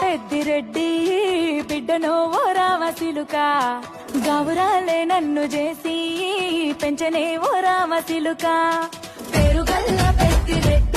పెద్దిరెడ్డి బిడ్డను ఓ రామసిలుక గౌరాలే నన్ను చేసి పెంచనే ఓ రామసిలుక పేరుగల్ల పెద్దిరెడ్డి